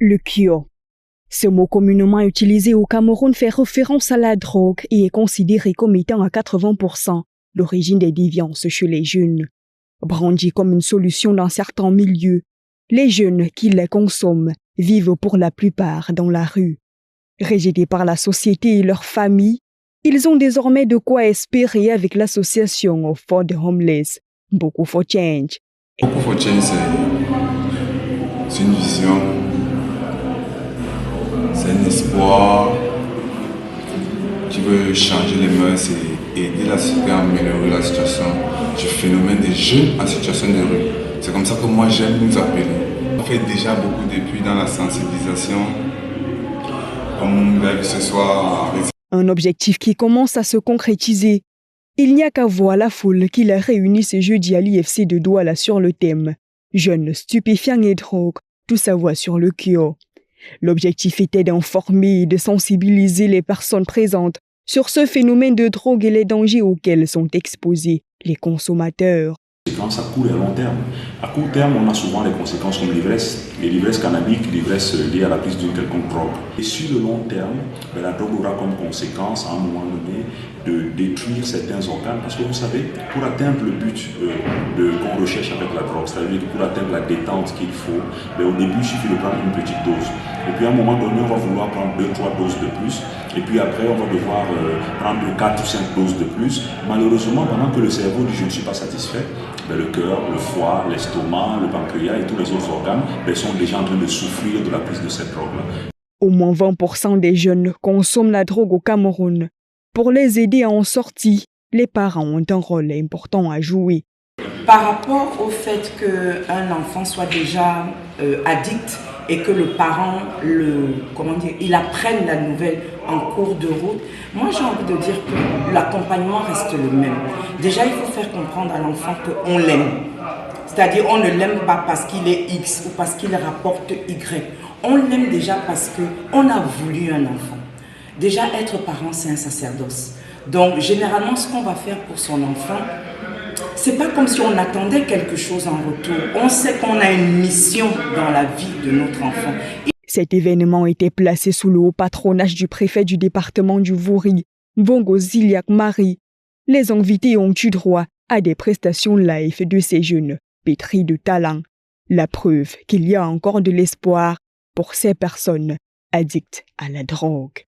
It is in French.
Le kyo. Ce mot communément utilisé au Cameroun fait référence à la drogue et est considéré comme étant à 80% l'origine des déviances chez les jeunes. Brandi comme une solution dans certains milieux, les jeunes qui les consomment vivent pour la plupart dans la rue. Rejetés par la société et leurs familles, ils ont désormais de quoi espérer avec l'association For the Homeless, Beaucoup for Change. Beaucoup for Change, c'est une vision, c'est un espoir qui veut changer les mœurs et aider la société à améliorer la situation du phénomène des jeunes en situation de rue. C'est comme ça que moi j'aime nous appeler. On fait déjà beaucoup depuis dans la sensibilisation, comme que ce soit avec... Un objectif qui commence à se concrétiser. Il n'y a qu'à voir la foule qui l'a réuni ce jeudi à l'IFC de Douala sur le thème « Jeunes, stupéfiants et drogue, tout savoir sur le kyo ». L'objectif était d'informer et de sensibiliser les personnes présentes sur ce phénomène de drogue et les dangers auxquels sont exposés les consommateurs. À court et à long terme. À court terme, on a souvent des conséquences comme l'ivresse, et l'ivresse cannabique, l'ivresse liée à la prise d'une quelconque drogue. Et sur le long terme, la drogue aura comme conséquence, à un moment donné, de détruire certains organes. Parce que vous savez, pour atteindre le but qu'on recherche avec la drogue, c'est-à-dire pour atteindre la détente qu'il faut, au début, il suffit de prendre une petite dose. Et puis à un moment donné, on va vouloir prendre 2-3 doses de plus. Et puis après, on va devoir prendre 4 ou 5 doses de plus. Malheureusement, pendant que le cerveau dit « je ne suis pas satisfait », le cœur, le foie, l'estomac, le pancréas et tous les autres organes sont déjà en train de souffrir de la prise de cette drogue-là. Au moins 20% des jeunes consomment la drogue au Cameroun. Pour les aider à en sortir, les parents ont un rôle important à jouer. Par rapport au fait qu'un enfant soit déjà addict et que le parent il apprenne la nouvelle en cours de route, moi j'ai envie de dire que l'accompagnement reste le même. Déjà, il faut faire comprendre à l'enfant qu'on l'aime. C'est-à-dire on ne l'aime pas parce qu'il est X ou parce qu'il rapporte Y. On l'aime déjà parce qu'on a voulu un enfant. Déjà, être parent, c'est un sacerdoce. Donc, généralement, ce qu'on va faire pour son enfant, c'est pas comme si on attendait quelque chose en retour. On sait qu'on a une mission dans la vie de notre enfant. Cet événement était placé sous le haut patronage du préfet du département du Vouri, Bongo Ziliak Marie. Les invités ont eu droit à des prestations live de ces jeunes pétris de talent. La preuve qu'il y a encore de l'espoir pour ces personnes addictes à la drogue.